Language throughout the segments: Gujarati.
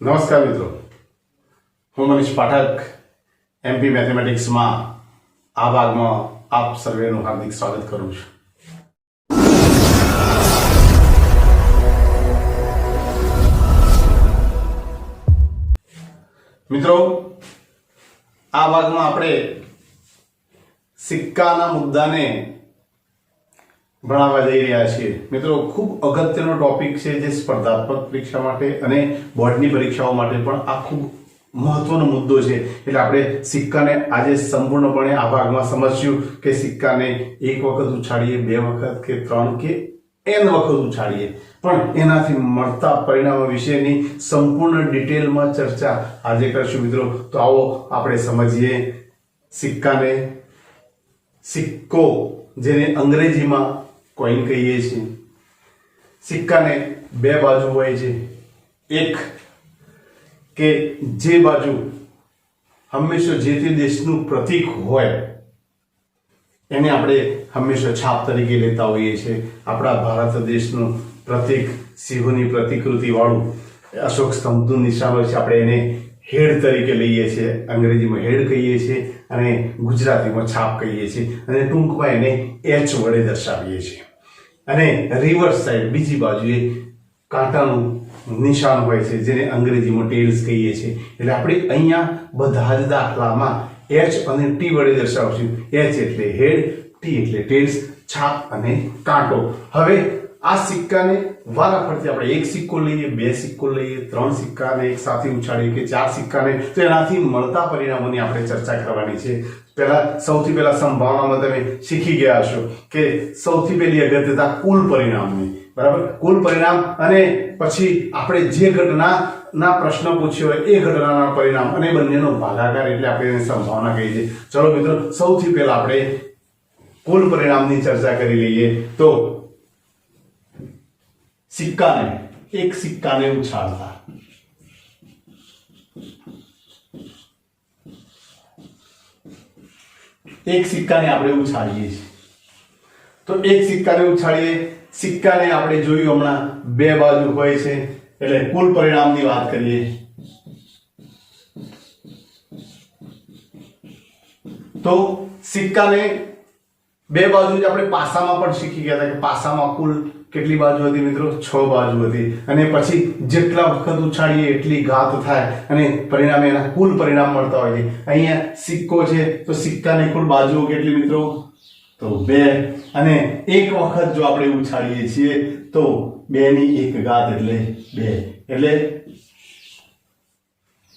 નમસ્કાર મિત્રો, હું મનીષ પાઠક એમપી મેથેમેટિક્સમાં આ ભાગમાં આપ સર્વેનું હાર્દિક સ્વાગત કરું છું. મિત્રો, આ ભાગમાં આપણે સિક્કાના મુદ્દાને ભણાવવા જઈ રહ્યા છીએ. મિત્રો, ખૂબ અગત્યનો ટોપિક છે જે સ્પર્ધાત્મક પરીક્ષા માટે અને બોર્ડની પરીક્ષાઓ માટે પણ આ ખૂબ મહત્વનો મુદ્દો છે. એટલે આપણે સિક્કાને આજે સંપૂર્ણપણે આ ભાગમાં સમજ્યું કે સિક્કાને એક વખત ઉછાળીએ, બે વખત કે ત્રણ કે n વખત ઉછાળીએ પણ એનાથી મળતા પરિણામો વિશેની સંપૂર્ણ ડિટેલમાં ચર્ચા આજે કરશું. મિત્રો, તો આવો આપણે સમજીએ સિક્કાને. સિક્કો, જેને અંગ્રેજીમાં કોઈન કહીએ છીએ, સિક્કાને બે બાજુ હોય છે. એક કે જે બાજુ હંમેશા જે તે દેશનું પ્રતીક હોય એને આપણે હંમેશા છાપ તરીકે લેતા હોઈએ છીએ. આપણા ભારત દેશનું પ્રતીક સિંહોની પ્રતિકૃતિ વાળું અશોક સ્તંભનું નિશાન હોય છે, આપણે એને હેડ તરીકે લઈએ છીએ. અંગ્રેજીમાં હેડ કહીએ છીએ અને ગુજરાતીમાં છાપ કહીએ છીએ અને ટૂંકમાં એને એચ વડે દર્શાવીએ છીએ. અને રિવર્સ સાઈડ, બીજી બાજુએ કાંટાનું નિશાન હોય છે જેને અંગ્રેજીમાં ટેલ્સ કહીએ છીએ. એટલે આપણે અહીંયા બધા જ દાખલામાં એચ અને ટી વડે દર્શાવશું. એચ એટલે હેડ, ટી એટલે ટેલ્સ, છાપ અને કાંટો. હવે આ સિક્કાને વારાફરતી આપણે એક સિક્કો લઈએ, બે સિક્કો લઈએ, ત્રણ સિક્કાને એક સાથે ઉછાળીએ કે ચાર સિક્કાને, તો એનાથી મળતા પરિણામોની આપણે ચર્ચા કરવાની છે. સૌથી પહેલા સંભાવનામાં તમે શીખી ગયા હશો કે સૌથી પહેલી અગત્યતા કુલ પરિણામની, બરાબર? કુલ પરિણામ અને પછી આપણે જે ઘટનાના પ્રશ્ન પૂછ્યો હોય એ ઘટનાના પરિણામ અને બંનેનો ભાગાકાર એટલે આપણે એને સંભાવના કહીએ છીએ. ચલો મિત્રો, સૌથી પહેલા આપણે કુલ પરિણામની ચર્ચા કરી લઈએ. તો એક સિક્કાને ઉછાળતા, એક સિક્કાને આપણે ઉછાળીએ છીએ. તો એક સિક્કાને ઉછાળીએ, સિક્કાને આપણે જોયું હમણાં બે બાજુ હોય છે એટલે કુલ પરિણામની વાત કરીએ. તો સિક્કાને બે બાજુ જ આપણે પાસામાં પણ શીખી ગયા હતા કે પાસામાં કુલ કેટલી બાજુ હતી મિત્રો? 6 બાજુ હતી. અને પછી જેટલા વખત ઉછાળીએ એટલી ઘાત થાય અને પરિણામે એના કુલ પરિણામ મળતા હોય છે. અહીંયા સિક્કો છે તો સિક્કાની કુલ બાજુઓ કેટલી મિત્રો? તો 2. અને એક વખત જો આપણે ઉછાળીએ છીએ તો 2 ની 1 ઘાત એટલે 2. એટલે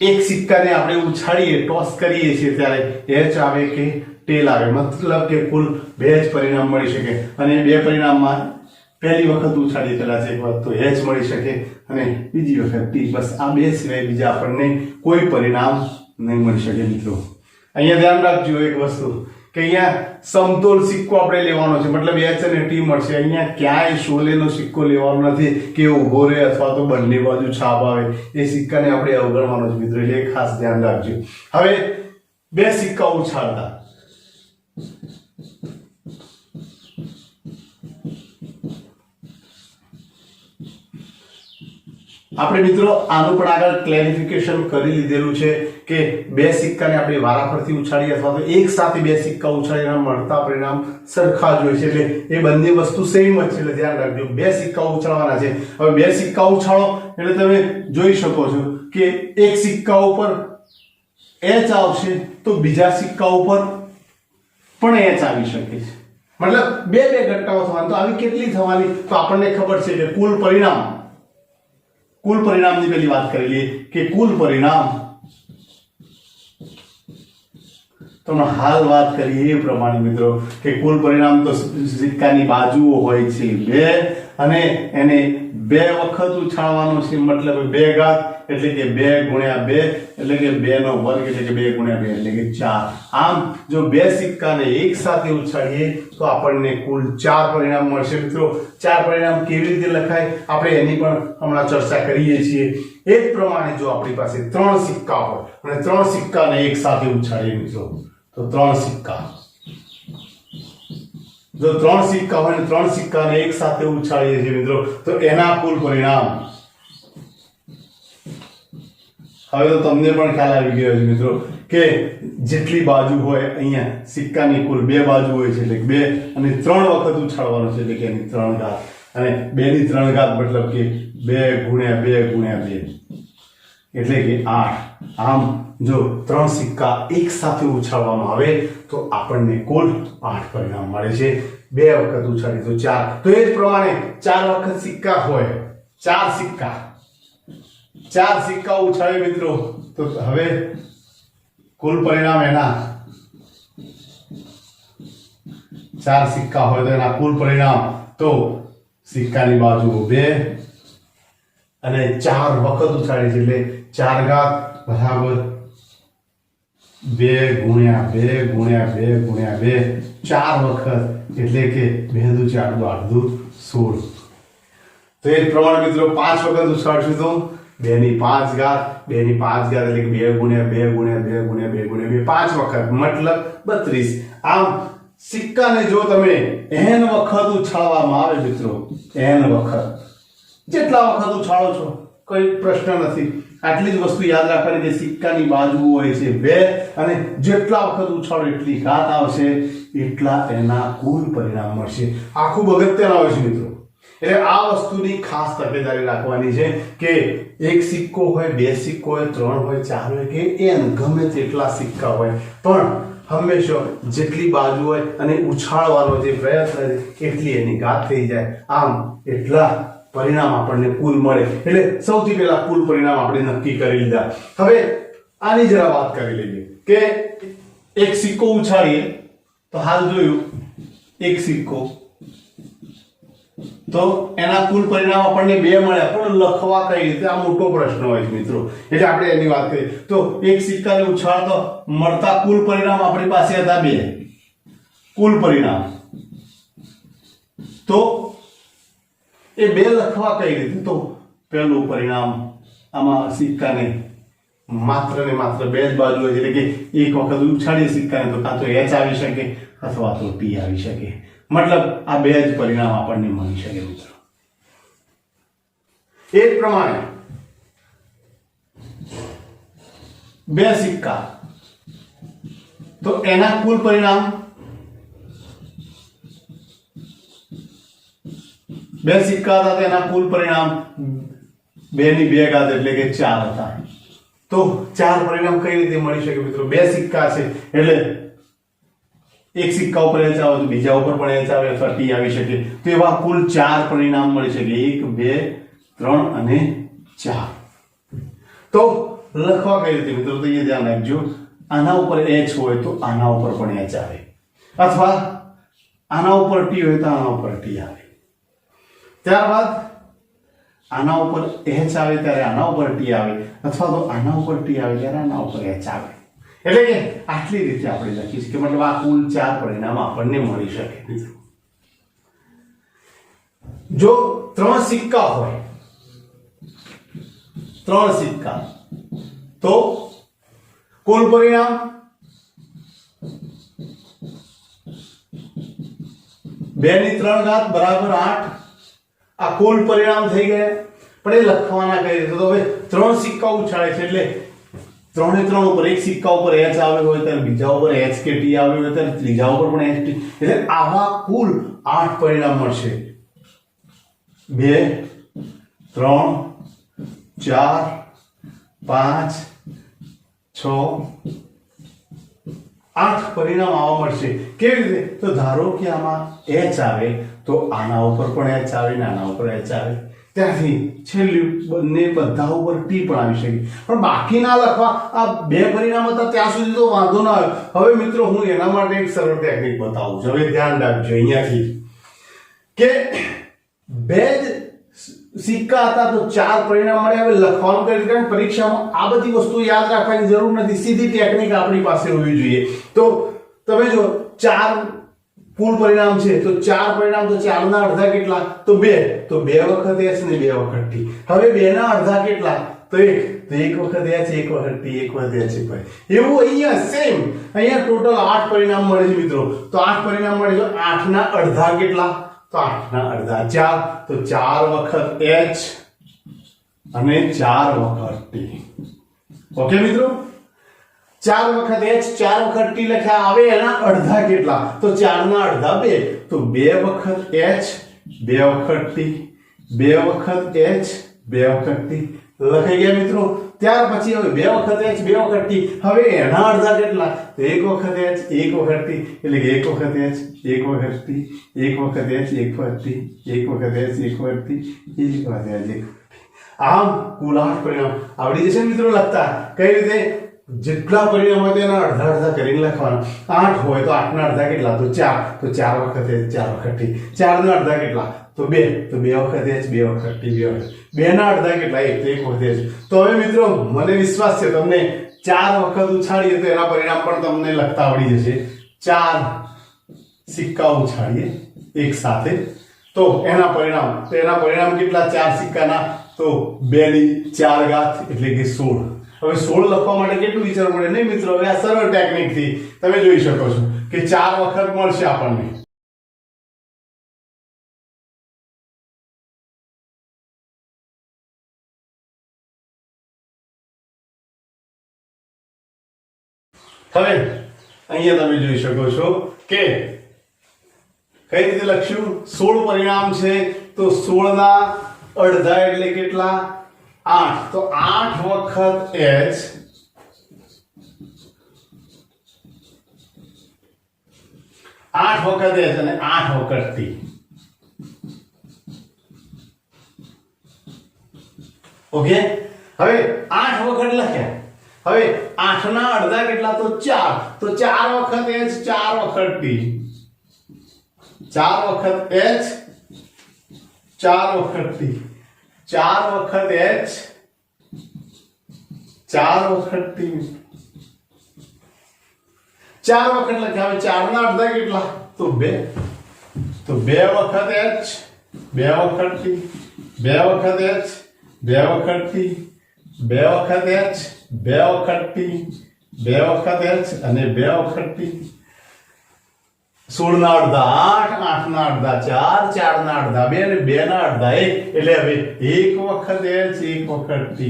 એક સિક્કાને આપણે ઉછાળીએ, ટોસ કરીએ છીએ ત્યારે એચ આવે કે ટેલ આવે, મતલબ કે કુલ 2 જ પરિણામ મળી શકે. અને બે પરિણામમાં પહેલી વખત ઉછાળીએ કદાચ એક વખત તો એચ મળી શકે અને બીજી વખત ટી. બસ આ બે સિવાય બીજા આપણને કોઈ પરિણામ નહીં મળી શકે. મિત્રો, અહીંયા ધ્યાન રાખજો એક વસ્તુ કે અહીંયા સમતોલ સિક્કો આપણે લેવાનો છે, મતલબ એચ અને ટી મળશે. અહીંયા ક્યાંય શોલેનો સિક્કો લેવાનો નથી કે ઉભો રહે અથવા તો બંને બાજુ છાપ આવે. એ સિક્કાને આપણે અવગણવાનો છે મિત્રો, એટલે ખાસ ધ્યાન રાખજો. હવે બે સિક્કા ઉછાળતા, આપણે મિત્રો આનું પણ આગળ ક્લેરિફિકેશન કરી લીધેલું છે કે બે સિક્કાને આપણે વારાફરતી ઉછાળીએ અથવા તો એક સાથે બે સિક્કા ઉછાળીને મળતા પરિણામ સરખા જ હોય છે. એટલે એ બંને વસ્તુ સેમ જ છે, એટલે ધ્યાન રાખજો. બે સિક્કા ઉછાળવાના છે. હવે બે સિક્કા ઉછાળો એટલે તમે જોઈ શકો છો કે એક સિક્કા ઉપર એચ આવશે તો બીજા સિક્કા ઉપર પણ એચ આવી શકે છે. મતલબ બે ઘટનાઓ થવાની. તો આવી કેટલી થવાની? તો આપણને ખબર છે કે કુલ પરિણામની પહેલી વાત કરી લઈએ કે કુલ પરિણામ, તો હાલ વાત કરીએ એ પ્રમાણે મિત્રો કે કુલ પરિણામ તો સિક્કાની બાજુઓ હોય છે 2 અને એને 2 વખત ઉછાળવાનો છે, મતલબ 2 ઘાત એટલે કે 2 ગુણ્યા 2 એટલે કે 2 નો વર્ગ એટલે કે 2 ગુણ્યા 2 એટલે કે 4. આમ જો બે સિક્કાને એક સાથે ઉછાળીએ તો આપણને કુલ 4 પરિણામ મળશે. મિત્રો, 4 પરિણામ કેવી રીતે લખાય આપણે એની પણ હમણાં ચર્ચા કરીએ છીએ. એ જ પ્રમાણે જો આપણી પાસે 3 સિક્કા હોય અને 3 સિક્કાને એક સાથે ઉછાળીએ મિત્રો, તો 3 સિક્કા, જો 3 સિક્કા હોય અને 3 સિક્કાને એક સાથે ઉછાળીએ છીએ મિત્રો, તો એના કુલ પરિણામ હવે તો તમને પણ ખ્યાલ આવી ગયો છે મિત્રો કે જેટલી બાજુ હોય અહીંયા સિક્કાની કુલ 2 બાજુ હોય છે, એટલે 2 અને 3 વખત ઉછાળવાનો છે, એટલે કે એની 3 ઘાત, અને 2 ની 3 ઘાત મતલબ કે 2 ગુણ્યા 2 ગુણ્યા 2 એટલે કે 8. આમ જો 3 સિક્કા એક સાથે ઉછાળવામાં આવે તો આપણને કુલ 8 પરિણામ મળે છે. 2 વખત ઉછાળી તો 4. તો એ જ પ્રમાણે 4 વખત સિક્કા હોય, 4 સિક્કા ઉછાળે મિત્રો, તો હવે કુલ પરિણામ એના 4 સિક્કા હોય તો એના કુલ પરિણામ તો સિક્કાની બાજુ 2 અને 4 વખત ઉછાળે છે, એટલે 4 ઘાત બરાબર 2 ગુણ્યા 2 ગુણ્યા 2 ગુણ્યા 2 4 વખત, એટલે કે 2 દુ 4 8 16. તો એ પ્રમાણે મિત્રો 5 વખત ઉછાળશું તો 2 ની 5 ઘાત, 2 ની 5 ઘાત એટલે કે 2 ગુણ્યા 2 ગુણ્યા 2 ગુણ્યા 2 ગુણ્યા 2 5 વખત મતલબ 32. આમ સિક્કાને જો તમે n વખત ઉછાળવામાં આવે મિત્રો, n વખત જેટલા વખત ઉછાળો છો કોઈ પ્રશ્ન નથી. આટલી જ વસ્તુ યાદ રાખવાની કે સિક્કાની બાજુ હોય છે 2 અને જેટલા વખત ઉછાળો એટલી ઘાત આવશે, એટલા એના કુલ પરિણામ મળશે. આ ખૂબ અગત્યના હોય છે મિત્રો. એટલે આ વસ્તુની ખાસ તકેદારી રાખવાની છે કે એક સિક્કો હોય, 2 સિક્કો હોય, 3 હોય, 4 હોય કે n ગમે તેટલા સિક્કા હોય, પણ હંમેશા જેટલી બાજુ હોય અને ઉછાળવાનો જે પ્રયત્ન છે એટલી એની ઘાત થઈ જાય. આમ એટલા પરિણામ આપણને કુલ મળે. એટલે સૌથી પહેલા કુલ પરિણામ આપણે નક્કી કરી લીધા. હવે આની જરા વાત કરી લઈએ કે એક સિક્કો ઉછાળીએ તો હાલ જોયું એક સિક્કો, તો એના કુલ પરિણામ આપણને 2 મળ્યા, પણ લખવા કઈ રીતે આ મોટો પ્રશ્ન હોય છે મિત્રો. એટલે આપણે એની વાત કરીએ તો એક સિક્કાને ઉછાળતો મળતા કુલ પરિણામ આપણી પાસે હતા 2 કુલ પરિણામ. તો એ 2 લખવા કઈ રીતે? તો પહેલું પરિણામ આમાં સિક્કાને માત્ર ને માત્ર 2 જ બાજુ હોય, એટલે કે એક વખત ઉછાળીએ સિક્કાને તો કાં તો h આવી શકે અથવા તો t આવી શકે. મતલબ આ 2 જ પરિણામ આપણને મળી શકે મિત્રો. એ જ પ્રમાણે 2 સિક્કા, તો એના કુલ પરિણામ 2 સિક્કા હતા, એના કુલ પરિણામ 2 ની 2 ઘાત એટલે કે 4 હતા. તો 4 પરિણામ કઈ રીતે મળી શકે મિત્રો? 2 સિક્કા છે એટલે એક સિક્કા ઉપર h આવે તો બીજા ઉપર પણ h આવે અથવા t આવી શકે. તો એવા કુલ 4 પરિણામ મળી શકે, 1 2 3 અને 4. તો લખવા કઈ રીતે મિત્રો? તો એ ધ્યાન રાખજો, આના ઉપર h હોય તો આના ઉપર પણ h આવે, અથવા આના ઉપર t હોય તો આના ઉપર t આવે. ત્યારબાદ આના ઉપર h આવે ત્યારે આના ઉપર t આવે, અથવા તો આના ઉપર t આવે ત્યારે આના ઉપર h આવે. એટલે કે આટલી રીતે આપણે લખી શકીએ. મતલબ આ કુલ 4 પરિણામ આપણને મળી શકે મિત્રો. જો 3 સિક્કા હોય, 3 સિક્કા, તો કુલ પરિણામ 2 ની 3 ઘાત બરાબર 8. આ કુલ પરિણામ થઈ ગયા. પણ એ લખવાના કઈ રીતે? તો હવે 3 સિક્કા ઉછાળે છે એટલે 3 ને 3 ઉપર, એક સિક્કા ઉપર h આવે હોય ત્યારે બીજા ઉપર h કે t આવે હોય ત્યારે ત્રીજા ઉપર પણ h t, એટલે આવા કુલ 8 પરિણામ મળશે. 2 3 4 5 6 8 પરિણામ આવા મળશે. કેવી રીતે? તો ધારો કે આમાં h આવે તો આના ઉપર પણ h આવે ને આના ઉપર h આવે, ત્યાંથી છેલ્લી બંને બધા ઉપર t પણ આવી શકે. પણ બાકી ના લખવા, આ 2 પરિણામ હતા ત્યાં સુધી તો વાંધો ના આવે. હવે મિત્રો હું એના માટે એક સરળ ટેકનિક બતાવું છું. હવે ધ્યાન રાખજો અહીંયાથી કે 2 જ સિક્કા હતા તો 4 પરિણામ મળ્યા. હવે લખવાનું કઈ રીતે? પરીક્ષામાં આ બધી વસ્તુ યાદ રાખવાની જરૂર નથી, સીધી ટેકનિક આપણી પાસે હોવી જોઈએ. તો તમે જો 4 કુલ પરિણામ છે તો 4 પરિણામ, તો 4 ના અડધા કેટલા? તો 2. તો 2 વખત h ને 2 વખત t. હવે 2 ના અડધા કેટલા? તો 1. તો 1 વખત h, 1 વખત t, 1 વખત h ભાઈ. એવું અહીંયા સેમ, અહીંયા ટોટલ 8 પરિણામ મળે છે મિત્રો. તો 8 પરિણામ મળે તો 8 ના અડધા કેટલા? તો 8 ના અડધા 4. તો 4 વખત h અને 4 વખત t. ઓકે મિત્રો, 4 વખત h 4 વખત t લખ્યા, હવે એના અડધા કેટલા? તો 4 ના અડધા 2, તો 2 વખત h 2 વખત t 2 વખત h 2 વખત t લખાઈ ગયા મિત્રો. ત્યાર પછી હવે 2 વખત h 2 વખત t, હવે એના અડધા કેટલા? તો 1 વખત h 1 વખત t, એટલે કે 1 વખત h 1 વખત t 1 વખત h 1 વખત t 1 વખત h 1 વખત t 1 વખત h 1 વખત. આમ કુલ 8 પરિણામ આવડી જશે મિત્રો લખતા. કઈ રીતે? જેટલા પરિણામ હોય તેના અડધા અડધા કરીને લખવાના. 8 હોય તો 8 ના અડધા કેટલા? તો 4, તો 4 વખત h 4 વખત t. 4 ના અડધા કેટલા? તો 2, તો 2 વખત h 2 વખત t 2 વખત. 2 ના અડધા કેટલા? 1, તો 1 વખત h. તો હવે મિત્રો મને વિશ્વાસ છે તમને 4 વખત ઉછાળીએ તો એના પરિણામ પણ તમને લખતા આવડી જશે. 4 સિક્કા ઉછાળીએ એક સાથે તો એના પરિણામ કેટલા? 4 સિક્કાના તો 2 ની 4 ઘાત એટલે કે 16. હવે 16 લખવા માટે કેટલું વિચારવું પડે? નહીં મિત્રો, હવે આ સરળ ટેકનિક થી તમે જોઈ શકો છો કે 4 વખત મળશે આપણને. હવે અહીંયા તમે જોઈ શકો છો કે કઈ રીતે લખશું? 16 પરિણામ છે તો 16 ના અડધા એટલે કેટલા? 8, તો 8 વખત h 8 વખત h અને 8 વખત t. ઓકે, હવે 8 વખત લખ્યા. હવે 8 ના અડધા કેટલા? તો 4, તો 4 વખત h 4 વખત t 4 વખત h 4 વખત t 4 વખત h 4 વખત t 4 વખત લખ્યા. હવે 4 ના અડધા કેટલા? તો 2, તો 2 વખત h 2 વખત t 2 વખત h 2 વખત t 2 વખત h 2 વખત t 2 વખત h અને 2 વખત t. 16 ના અડધા 8, 8 ના અડધા 4, 4 ના અડધા 2 અને 2 ના અડધા 1, એટલે હવે 1 વખત h 1 વખત t.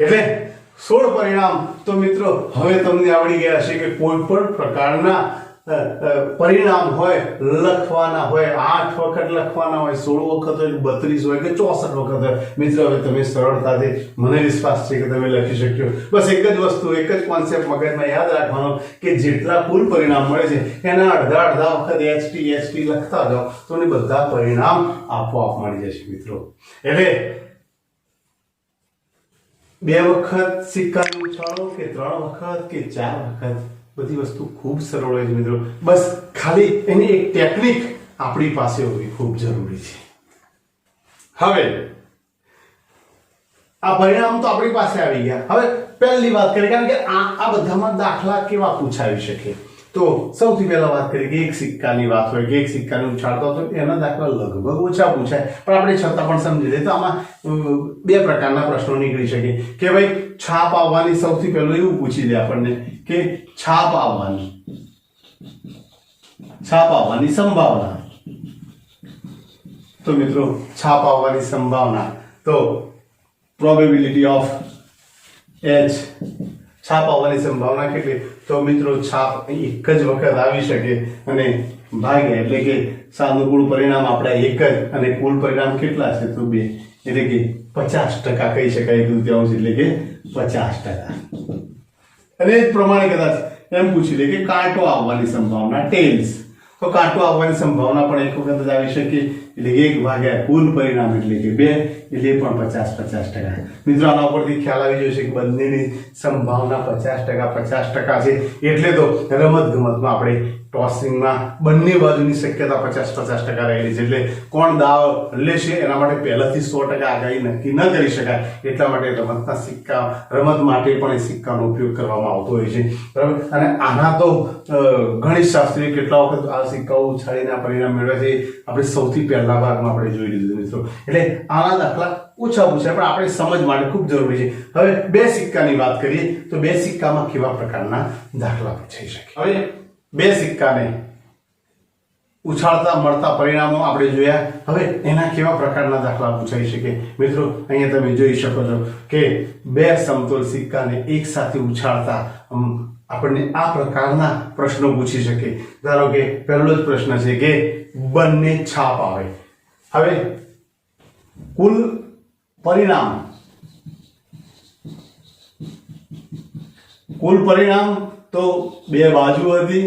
એટલે 16 પરિણામ. તો મિત્રો હવે તમને આવડી ગયા હશે કે કોઈ પણ પ્રકારના પરિણામ હોય લખવાના હોય, 8 વખત લખવાના હોય, 16 વખત હોય, 32 હોય કે 64 વખત હોય. મિત્રો હવે તમે સરળતાથી, મને વિશ્વાસ છે કે તમે લખી શકશો. બસ એક જ વસ્તુ, એક જ કોન્સેપ્ટ મગજમાં યાદ રાખવાનો કે જેટલા કુલ પરિણામ મળે છે એના અડધા અડધા વખત ht લખતા જાઓ તો એ બધા પરિણામ આપોઆપ મળી જશે મિત્રો. એટલે 2 વખત સિક્કાનું ઉછાળો કે 3 વખત કે 4 વખત, બધી વસ્તુ ખૂબ સરળ હોય છે મિત્રો. બસ ખાલી એની એક ટેકનિક આપણી પાસે હોવી ખૂબ જરૂરી છે. હવે આ પરિણામ તો આપણી પાસે આવી ગયા. હવે પહેલી વાત કરીએ, કારણ કે આ બધામાં દાખલા કેવા પૂછાવી શકે. તો સૌથી પહેલા વાત કરીએ કે એક સિક્કાની વાત હોય કે એક સિક્કાને ઉછાળતો તો એના દાખલા લગભગ ઓછા પૂછાય, પણ આપણે છતાં પણ સમજી લઈએ તો આમાં 2 પ્રકારના પ્રશ્નો નીકળી શકે કે ભાઈ છાપ આવવાની, સૌથી પહેલું એવું પૂછી દે આપણને કે છાપ આવવાની સંભાવના. તો મિત્રો છાપ આવવાની સંભાવના, તો પ્રોબેબિલિટી ઓફ h, છાપ આવવાની સંભાવના કેટલી? તો મિત્રો છાપ એક જ વખત આવી શકે અને ભાગ્યા એટલે કે સાનુકૂળ પરિણામ આપણા એક જ અને કુલ પરિણામ કેટલા છે? તો 2, એટલે કે 50% કહી શકાય. દૂત્યાંશ એટલે કે 50%. અને એ જ પ્રમાણે કદાચ એમ પૂછી લે કે કાંટો આવવાની સંભાવના, ટેલ્સ, તો કાંટો આવવાની સંભાવના પણ એક વખત જ આવી શકે, એટલે 1 ભાગ્યા કુલ પરિણામ એટલે કે 2, એટલે પણ 50%. મિત્રો આના ઉપરથી ખ્યાલ આવી જશે કે બંનેની સંભાવના 50% છે. એટલે તો રમત ગમતમાં આપણે ટોસિંગમાં બંને બાજુની શક્યતા 50% રહેલી છે. એટલે કોણ દાવ લેશે એના માટે પહેલાથી 100% આગાહી નક્કી ન કરી શકાય. એટલા માટે રમત માટે પણ એ સિક્કાનો ઉપયોગ કરવામાં આવતો હોય છે, બરાબર. અને આના તો ગણિત શાસ્ત્રી કેટલા વખત આ સિક્કાઓ ઉછાળીને આ પરિણામ મેળવે છે આપણે સૌથી પહેલા ભાગમાં આપણે જોઈ લીધું મિત્રો. એટલે આના દાખલા ઓછા પૂછાય, પણ આપણે સમજ માટે ખૂબ જરૂરી છે. હવે 2 સિક્કાની વાત કરીએ તો 2 સિક્કામાં કેવા પ્રકારના દાખલા પૂછાઈ શકે. હવે બે સિક્કાને ઉછાળતા મળતા પરિણામો આપણે જોયા. હવે એના કેવા પ્રકારના દાખલા પૂછાઈ શકે? મિત્રો, અહીંયા તમે જોઈ શકો છો કે બે સમતોલ સિક્કાને એક સાથે ઉછાળતા આપણને આ પ્રકારના પ્રશ્નો પૂછી શકે. ધારો કે પહેલો જ પ્રશ્ન છે કે બંને છાપ આવે. હવે કુલ પરિણામ તો બે બાજુ હતી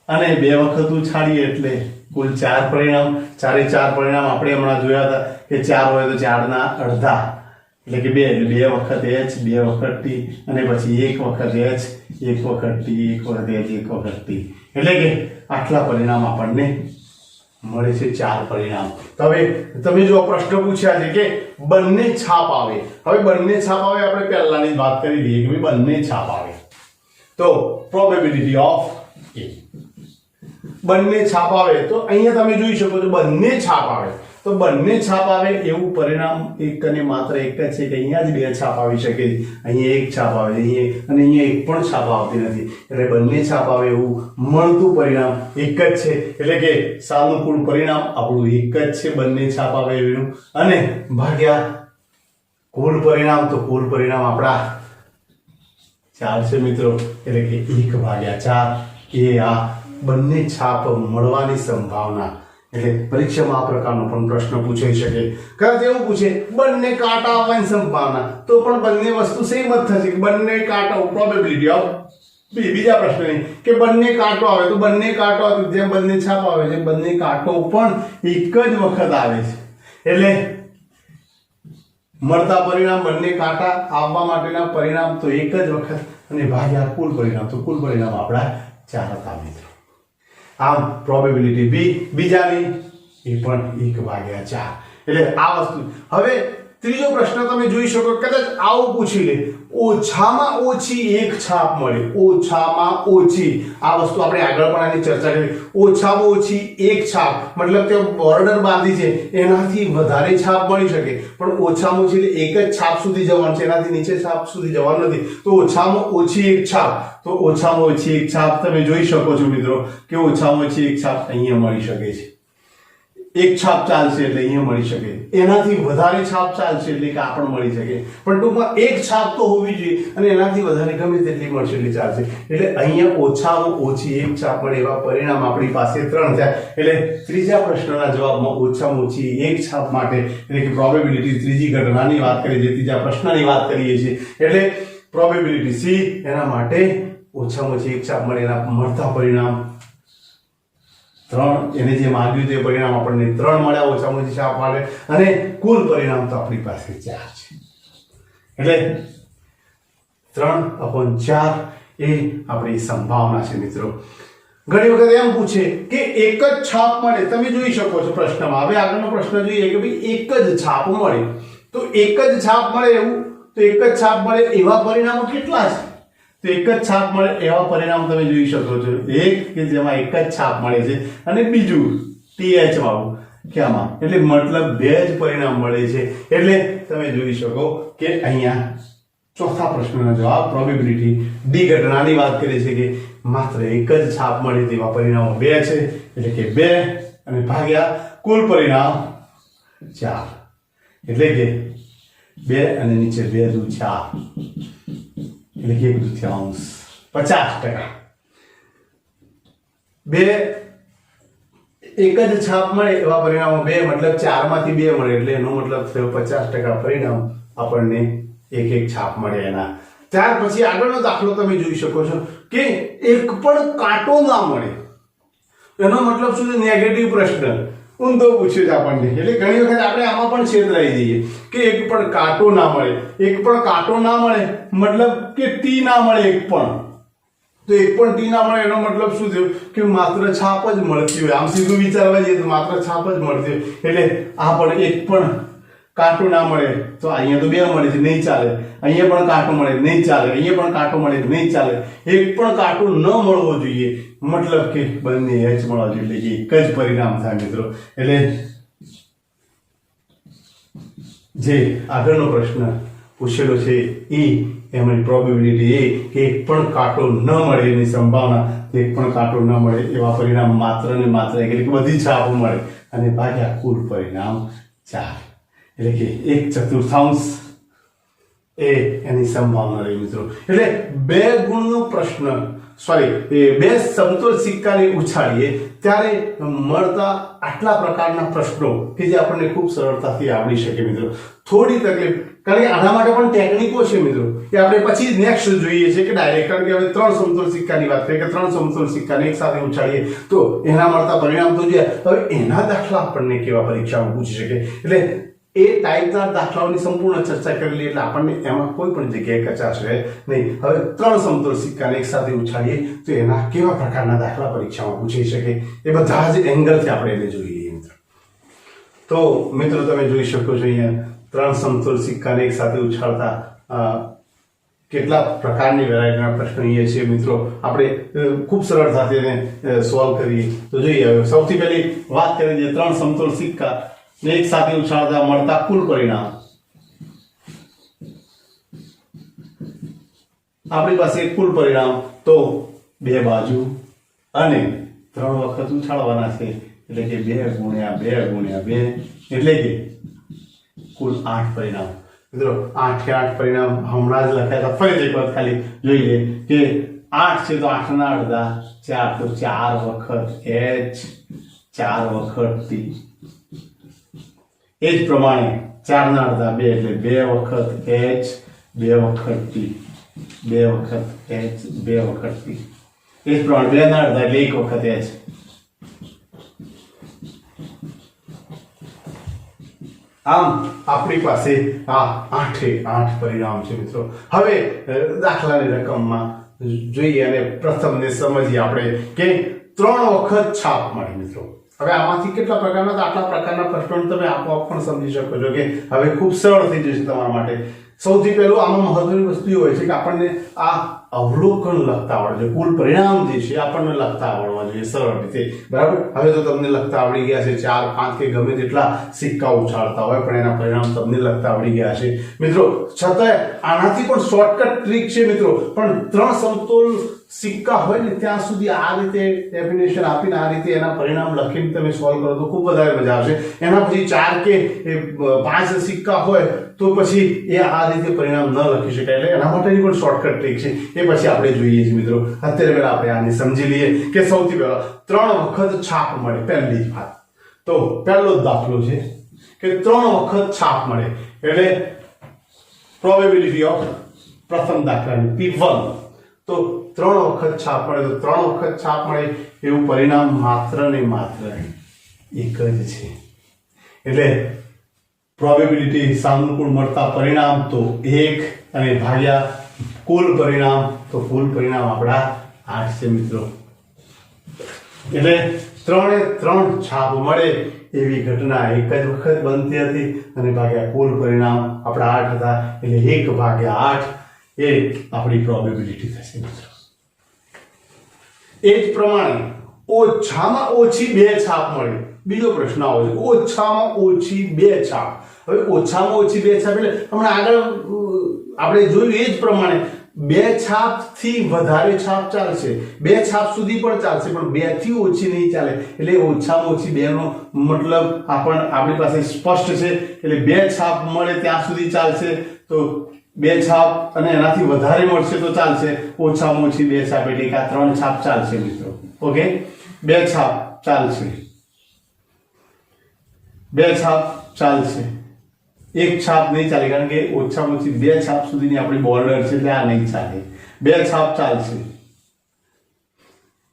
અને બે વખત ઉછાળીએ એટલે કુલ 4 પરિણામ. ચારે 4 પરિણામ આપણે હમણાં જોયા હતા કે 4 હોય તો 4ના અડધા એટલે કે 2, એટલે 2 વખત h, 2 વખત t અને પછી 1 વખત h, 1 વખત t, 1 વખત h, 1 વખત t, એટલે કે આટલા પરિણામ આપણને મળે છે. 4 પરિણામ. હવે તમે જો પ્રશ્ન પૂછ્યા છે કે બંને છાપ આવે. હવે બંને છાપ આવે આપણે પહેલાની જ વાત કરી લઈએ કે બંને છાપ આવે તો પ્રોબેબિલિટી ઓફ A. બંને છાપ આવે તો અહીંયા તમે જોઈ શકો છો બંને છાપ આવે તો બંને છાપ આવે એવું પરિણામ એક અને માત્ર એક જ છે કે અહીંયા જ બે છાપ આવી શકે. અહીંયા એક છાપ આવે અહીંયા અને અહીંયા એક પણ છાપ આવતી નથી. એટલે બંને છાપ આવે એવું મળતું પરિણામ એક જ છે. એટલે કે સાનુકૂળ પરિણામ આપણું એક જ છે, બંને છાપ આવે એનું, અને ભાગ્યા કુલ પરિણામ તો કુલ પરિણામ આપણા 4 છે મિત્રો. એટલે કે 1/4 એ આ બંને છાપ મળવાની સંભાવના. એટલે પરીક્ષામાં આ પ્રકારનો પણ પ્રશ્ન પૂછાઈ શકે. કદાચ એવું પૂછે બંને કાંટા આવવાની સંભાવના, તો પણ બંને વસ્તુ સેમ જ થશે કે બંને કાંટા પ્રોબેબિલિટી ઓફ બી. બીજા પ્રશ્ન નહીં કે બંને કાંટો આવે તો બંને કાંટો આવે જેમ બંને છાપ આવે છે બંને કાંટો પણ એક જ વખત આવે છે. એટલે મળતા પરિણામ બંને કાંટા આવવા માટેના પરિણામ તો એક જ વખત અને ભાગ્યા કુલ પરિણામ તો કુલ પરિણામ આપણા 4 હતા મિત્રો. આમ પ્રોબેબિલિટી બી બીજાની એ પણ 1/4. એટલે આ વસ્તુ. હવે ત્રીજો પ્રશ્ન તમે જોઈ શકો કદાચ આવું પૂછી લે ઓછામાં ઓછી એક છાપ મળે. ઓછામાં ઓછી આ વસ્તુ આપણે આગળ પણ આની ચર્ચા કરી. ઓછામાં ઓછી એક છાપ મતલબ કે બોર્ડર બાંધી છે એનાથી વધારે છાપ મળી શકે પણ ઓછામાં ઓછી એક જ છાપ સુધી જવાનું છે, એનાથી નીચે છાપ સુધી જવાનું નથી. તો ઓછામાં ઓછી એક છાપ તો ઓછામાં ઓછી એક છાપ તમે જોઈ શકો છો મિત્રો કે ઓછામાં ઓછી એક છાપ અહીંયા મળી શકે છે. એક છાપ ચાલશે એટલે અહીંયા મળી શકે, એનાથી વધારે છાપ ચાલશે એટલે કે આ પણ મળી શકે, પણ ટૂંકમાં એક છાપ તો હોવી જોઈએ અને એનાથી વધારે ગમે તેટલી મળશે એટલે ચાલશે. એટલે અહીંયા ઓછામાં ઓછી એક છાપ મળે એવા પરિણામ આપણી પાસે 3 થયા. એટલે ત્રીજા પ્રશ્નના જવાબમાં ઓછામાં ઓછી એક છાપ માટે એટલે કે પ્રોબેબિલિટી ત્રીજી ઘટનાની વાત કરીએ છીએ, ત્રીજા પ્રશ્નની વાત કરીએ છીએ. એટલે પ્રોબેબિલિટી સી એના માટે ઓછામાં ઓછી એક છાપ મળે એના મળતા પરિણામ 3. એને જે માંગ્યું તે પરિણામ આપણને 3 મળ્યા ઓછામાં ઓછી છાપ માટે અને કુલ પરિણામ તો આપણી પાસે 4 છે. એટલે 3/4 એ આપણી સંભાવના છે મિત્રો. ઘણી વખત એમ પૂછે કે એક જ છાપ મળે. તમે જોઈ શકો છો પ્રશ્નમાં. હવે આગળનો પ્રશ્ન જોઈએ કે ભાઈ એક જ છાપ મળે તો એક જ છાપ મળે એવું તો એક જ છાપ મળે એવા પરિણામો કેટલા છે? તો એક જ છાપ મળે એવા પરિણામ તમે જોઈ શકો છો. એક કે જેમાં એક જ છાપ મળે છે અને બીજું TH વાળું ક્યાંમાં એટલે મતલબ 2 જ પરિણામ મળે છે. એટલે તમે જોઈ શકો કે અહીંયા ચોથા પ્રશ્નનો જવાબ પ્રોબેબિલિટી ડી ઘટનાની વાત કરે છે કે માત્ર એક જ છાપ મળે તેવા પરિણામો 2 છે. એટલે કે 2 અને ભાગ્યા કુલ પરિણામ 4. એટલે કે 2 અને નીચે 2 દુ 4 એટલે કે 1/2 50%. 2 એક જ છાપ મળે એવા પરિણામો 2 મતલબ 4 માંથી 2 મળે એટલે એનો મતલબ થયો 50% પરિણામ આપણને એક છાપ મળે એના. ત્યાર પછી આગળનો દાખલો તમે જોઈ શકો છો કે એક પણ કાંટો ના મળે. એનો મતલબ શું છે? નેગેટિવ પ્રશ્ન ઊંધો પૂછ્યો છે આપણને. એટલે ઘણી વખત આપણે આમાં પણ છેતરાઈ જઈએ કે એક પણ કાંટો ના મળે. એક પણ કાંટો ના મળે મતલબ કે ટી ના મળે એક પણ. તો એક પણ ટી ના મળે એનો મતલબ શું થયો કે માત્ર છાપ જ મળતી હોય. આમ સીધું વિચારવા જઈએ તો માત્ર છાપ જ મળતી હોય. એટલે આ પણ એક પણ કાંટો ના મળે તો અહીંયા તો 2 મળે છે નહીં ચાલે. અહીંયા પણ કાંટો મળે નહીં ચાલે. અહીંયા પણ કાંટો મળે નહીં ચાલે. એક પણ કાંટો ન મળવો જોઈએ મતલબ કે બંને h મળવા જોઈએ એટલે કે એક જ પરિણામ થાય મિત્રો. એટલે જે આગળનો પ્રશ્ન પૂછેલો છે એ એમની પ્રોબેબિલિટી એ કે એક પણ કાંટો ન મળે એની સંભાવના, એક પણ કાંટો ન મળે એવા પરિણામ માત્ર ને માત્ર એટલે કે બધી છાપ મળે અને ભાગ્યા કુલ પરિણામ 4 એટલે કે 1/4 એ એની સંભાવના રહી મિત્રો. એટલે 2 ગુણનો પ્રશ્ન બે સમતોલ સિક્કાને ઉછાળીએ ત્યારે મળતા આટલા પ્રકારના પ્રશ્નો કે જે આપણને ખૂબ સરળતાથી આવડી શકે મિત્રો. થોડી તકલીફ, કારણ કે આના માટે પણ ટેકનિકો છે મિત્રો, કે આપણે પછી નેક્સ્ટ જોઈએ છે કે ડાયરેક્ટ, કારણ કે હવે 3 સમતોલ સિક્કાની વાત કરીએ કે 3 સમતોલ સિક્કાને એક સાથે ઉછાળીએ તો એના મળતા પરિણામ તો જોઈએ. હવે એના દાખલા આપણને કેવા પરીક્ષામાં પૂછી શકે, એટલે એ ટાઈપના દાખલાઓની સંપૂર્ણ ચર્ચા કરેલી એટલે આપણને એમાં કોઈ પણ જગ્યાએ કચાશ રહે નહીં. હવે 3 સમતોલ સિક્કાને એક સાથે ઉછાળીએ તો એના કેવા પ્રકારના દાખલા પરીક્ષામાં પૂછી શકે એ બધા જ એંગલથી આપણે એને જોઈએ મિત્રો. તો મિત્રો તમે જોઈ શકો છો અહીંયા 3 સમતોલ સિક્કાને એક સાથે ઉછાળતા કેટલા પ્રકારની વેરાયટીના પ્રશ્નો અહીંયા છે મિત્રો. આપણે ખૂબ સરળતાથી એને સોલ્વ કરીએ તો જોઈએ. હવે સૌથી પહેલી વાત કરી દઈએ 3 સમતોલ સિક્કા ને એક સાથે ઉછાળતા મળતા કુલ પરિણામ. આપણી પાસે કુલ પરિણામ તો 2 બાજુ અને 3 વખત ઉછાળવાના છે એટલે કે 2 ગુણ્યા 2 ગુણ્યા 2 એટલે કે કુલ 8 પરિણામ. મિત્રો 8 કે 8 પરિણામ હમણાં જ લખ્યા હતા, ફરીથી એક વખત ખાલી જોઈ લે કે 8 છે તો 8 ના અડધા 4 તો 4 વખત h 4 વખત t. એ જ પ્રમાણે 4 ના અડધા 2 એટલે 2 વખત h 2 વખત t 2 વખત h 2 વખત t. એ જ પ્રમાણે 2 ના અડધા એટલે 1 વખત h. આમ આપણી પાસે આ 8 પરિણામ છે મિત્રો. હવે દાખલાની રકમમાં જોઈએ અને પ્રથમને સમજીએ આપણે કે 3 વખત છાપ મળે મિત્રો. હવે આમાંથી કેટલા પ્રકારના આટલા પ્રકારના પ્રશ્નો તમે આપોઆપ પણ સમજી શકો છો કે હવે ખૂબ સરળ થઈ જશે તમારા માટે. સૌથી પહેલું આમાં મહત્વની વસ્તુ એ હોય છે કે આપણને આ અવલોકન લખતા આવડે છે. કુલ પરિણામ જે છે આપણને લખતા આવડવા જોઈએ સરળ રીતે, બરાબર. હવે તો તમને લખતા આવડી ગયા છે 4 5 કે ગમે તેટલા સિક્કા ઉછાળતા હોય પણ એના પરિણામ તમને લખતા આવડી ગયા છે મિત્રો. છતાંય આનાથી પણ શોર્ટકટ ટ્રીક છે મિત્રો. પણ 3 સમતોલ સિક્કા હોય ને ત્યાં સુધી આ રીતે ડેફિનેશન આપીને આ રીતે એના પરિણામ લખીને તમે સોલ્વ કરો તો ખૂબ વધારે મજા આવશે. એના પછી 4 કે 5 સિક્કા હોય તો પછી એ આ રીતે પરિણામ ન લખી શકાય. એટલે એના માટેની પણ શોર્ટકટ ટ્રીક છે, એ પછી આપણે જોઈએ છીએ મિત્રો. અત્યારે પહેલા આપણે આને સમજી લઈએ કે સૌથી પહેલા 3 વખત છાપ મળે. પહેલી જ વાત તો પહેલો જ દાખલો છે કે 3 વખત છાપ મળે એટલે પ્રોબેબિલિટી ઓફ પ્રથમ દાખલાની P1 તો 3 વખત છાપ મળે તો 3 વખત છાપ મળે એવું પરિણામ માત્ર ને માત્ર એક જ છે. એટલે પ્રોબેબિલિટી સાનુકૂળ મળતા પરિણામ તો 1 અને ભાગ્યા કુલ પરિણામ તો કુલ પરિણામ આપણા 8 છે મિત્રો. એટલે 3 છાપ મળે એવી ઘટના એક જ વખત બનતી હતી અને ભાગ્યા કુલ પરિણામ આપણા 8 હતા એટલે 1 ભાગ્યા 8 એ આપણી પ્રોબેબિલિટી થશે મિત્રો. એ જ પ્રમાણે ઓછામાં ઓછી 2 છાપ મળે. બીજો પ્રશ્ન આવે છે ઓછામાં ઓછી 2 છાપ. હવે ઓછામાં ઓછી 2 છાપ એટલે હમણાં આગળ આપણે જોયું એ જ પ્રમાણે 2 છાપથી વધારે છાપ ચાલશે, 2 છાપ સુધી પણ ચાલશે પણ 2 થી ઓછી નહીં ચાલે. એટલે ઓછામાં ઓછી 2 નો મતલબ આપણી પાસે સ્પષ્ટ છે. એટલે 2 છાપ મળે ત્યાં સુધી ચાલશે તો 2 છાપ અને એનાથી વધારે મળશે તો ચાલશે. ઓછામાં ઓછી 2 છાપ એટલે કે આ 3 છાપ ચાલશે મિત્રો. ઓકે, 2 છાપ ચાલશે, 2 છાપ ચાલશે, 1 છાપ નહીં ચાલે કારણ કે ઓછામાં ઓછી 2 છાપ સુધીની આપણી બોર્ડર છે એટલે આ નહીં ચાલે. 2 છાપ ચાલશે,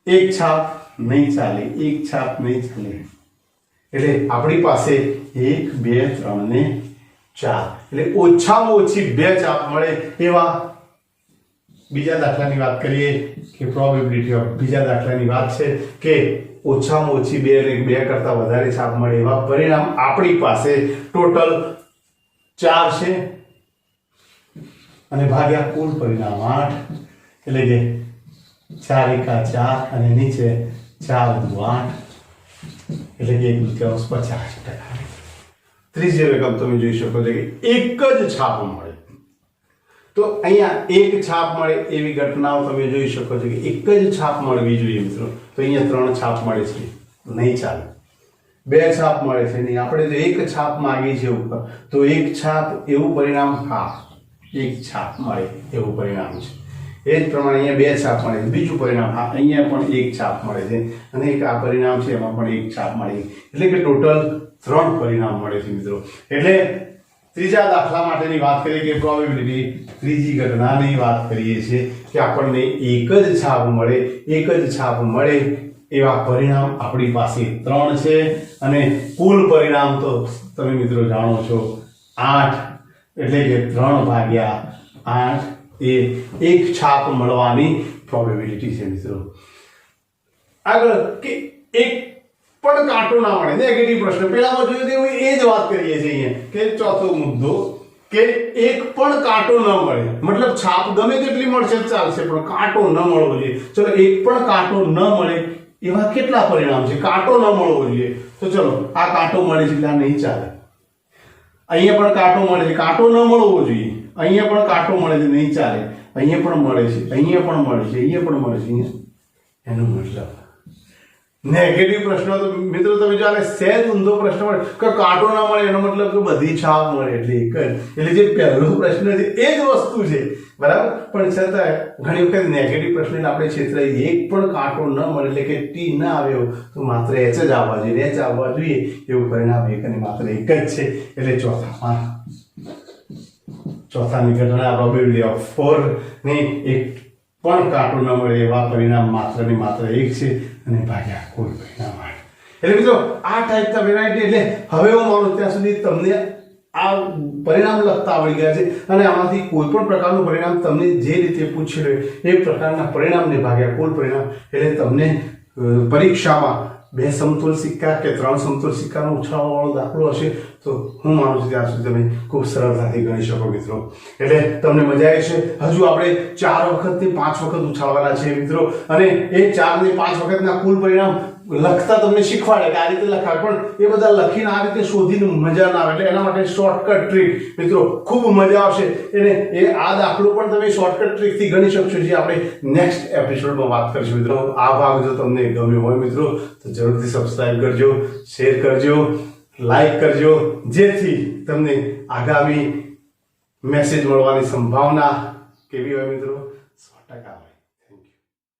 1 છાપ નહીં ચાલે, 1 છાપ નહીં ચાલે. એટલે આપણી પાસે 1 2 3 ને 4 એટલે ઓછામાં ઓછી 2 છાપ મળે એવા બીજા દાખલાની વાત કરીએ કે પ્રોબેબિલિટી ઓફ બીજા દાખલાની વાત છે કે ઓછામાં ઓછી 2 એટલે 2 કરતા વધારે છાપ મળે એવા પરિણામ આપણી પાસે ટોટલ 4 છે અને ભાગ્યા કુલ પરિણામ 8 એટલે કે 4 એકા 4 અને નીચે 4 દુ 8 એટલે કે 1/50%. ત્રીજી રકમ તમે જોઈ શકો છો કે એક જ છાપ મળે. તો અહીંયા એક છાપ મળે એવી ઘટનાઓ તમે જોઈ શકો છો કે એક જ છાપ મળવી જોઈએ મિત્રો. તો અહીંયા 3 છાપ મળે છે, નહીં ચાલે. 2 છાપ મળે છે નહીં, આપણે જો એક છાપ માંગી છે ઉપર, તો એક છાપ એવું પરિણામ, હા એક છાપ મળે એવું પરિણામ છે. એ જ પ્રમાણે અહીંયા 2 છાપ મળે છે, બીજું પરિણામ, હા અહીંયા પણ એક છાપ મળે છે અને એક આ પરિણામ છે એમાં પણ એક છાપ મળે છે. એટલે કે ટોટલ 3 પરિણામ મળે છે મિત્રો. એટલે ત્રીજા દાખલા માટેની વાત કરીએ કે પ્રોબેબિલિટી, ત્રીજી ઘટનાની વાત કરીએ છીએ કે આપણને એક જ છાપ મળે, એક જ છાપ મળે એવા પરિણામ આપણી પાસે 3 છે અને કુલ પરિણામ તો તમે મિત્રો જાણો છો 8, એટલે કે 3/8 એ એક છાપ મળવાની પ્રોબેબિલિટી છે મિત્રો. આગળ કે એક પણ કાંટો ના મળે, નેગેટિવ પ્રશ્ન પહેલામાં જોયું તેવું એ જ વાત કરીએ છીએ અહીંયા કે ચોથો મુદ્દો કે એક પણ કાંટો ન મળે, મતલબ છાપ ગમે તેટલી મળશે ચાલશે પણ કાંટો ન મળવો જોઈએ. ચલો એક પણ કાંટો ન મળે એવા કેટલા પરિણામ છે? કાંટો ન મળવો જોઈએ. તો ચલો આ કાંટો મળે છે એટલે આ નહીં ચાલે. અહીંયા પણ કાંટો મળે છે, કાંટો ન મળવો જોઈએ. અહીંયા પણ કાંટો મળે છે, નહીં ચાલે. અહીંયા પણ મળે છે, અહીંયા પણ મળે છે, અહીંયા પણ મળે છે. એનો મતલબ નેગેટિવ પ્રશ્નો તો મિત્રો તમે જો આને સહેજ ઊંધો પ્રશ્ન મળે કે કાંટો ના મળે એનો મતલબ કે બધી છાપ મળે એટલે એક જ. એટલે જે પહેલો પ્રશ્ન છે એ જ વસ્તુ છે, બરાબર. પણ છતાં ઘણી વખત નેગેટિવ પ્રશ્ન આપણે છેતરાઈ, એક પણ કાંટો ન મળે એટલે કે ટી ના આવ્યો તો માત્ર એચ જ આવવા જોઈએ, એચ આવવા જોઈએ એવું પરિણામ એક અને માત્ર એક જ છે. એટલે ચોથાની ઘટના પ્રોબેબિલિટી ઓફ 4 ને એક પણ કાંટો ન મળે એવા પરિણામ માત્ર ને માત્ર એક છે અને ભાગ્યા કુલ પરિણામ 8. એટલે મિત્રો આ ટાઈપના વેરાયટી, એટલે હવે હું માનું ત્યાં સુધી તમને આ પરિણામ લખતા આવડી ગયા છે અને આમાંથી કોઈ પણ પ્રકારનું પરિણામ તમને જે રીતે પૂછી લે એ પ્રકારના પરિણામને ભાગ્યા કુલ પરિણામ, એટલે તમને પરીક્ષામાં 2 સમતોલ સિક્કા કે 3 સમતોલ સિક્કાનો ઉછાળવાવાળો દાખલો હશે તો હું માનું છું ત્યાં સુધી તમે ખૂબ સરળતાથી ગણી શકો મિત્રો. એટલે તમને મજા આવી છે. હજુ આપણે 4 વખતથી 5 વખત ઉછાળવાના છે મિત્રો અને એ 4 ને 5 વખતના કુલ પરિણામ લખતા તમને શીખવાડે કે આ રીતે લખાય, પણ એ બધા લખીને આ રીતે શોધીને મજા ના આવે. એટલે એના માટે શોર્ટકટ ટ્રીક મિત્રો ખૂબ મજા આવશે. એટલે એ આ દાખલો પણ તમે શોર્ટકટ ટ્રીકથી ગણી શકશો, જે આપણે નેક્સ્ટ એપિસોડમાં વાત કરીશું મિત્રો. આ ભાગ જો તમને ગમ્યો હોય મિત્રો તો જરૂરથી સબસ્ક્રાઇબ કરજો, શેર કરજો, લાઈક કરજો, જેથી તમને આગામી મેસેજ મળવાની સંભાવના કેવી હોય મિત્રો 100% હોય.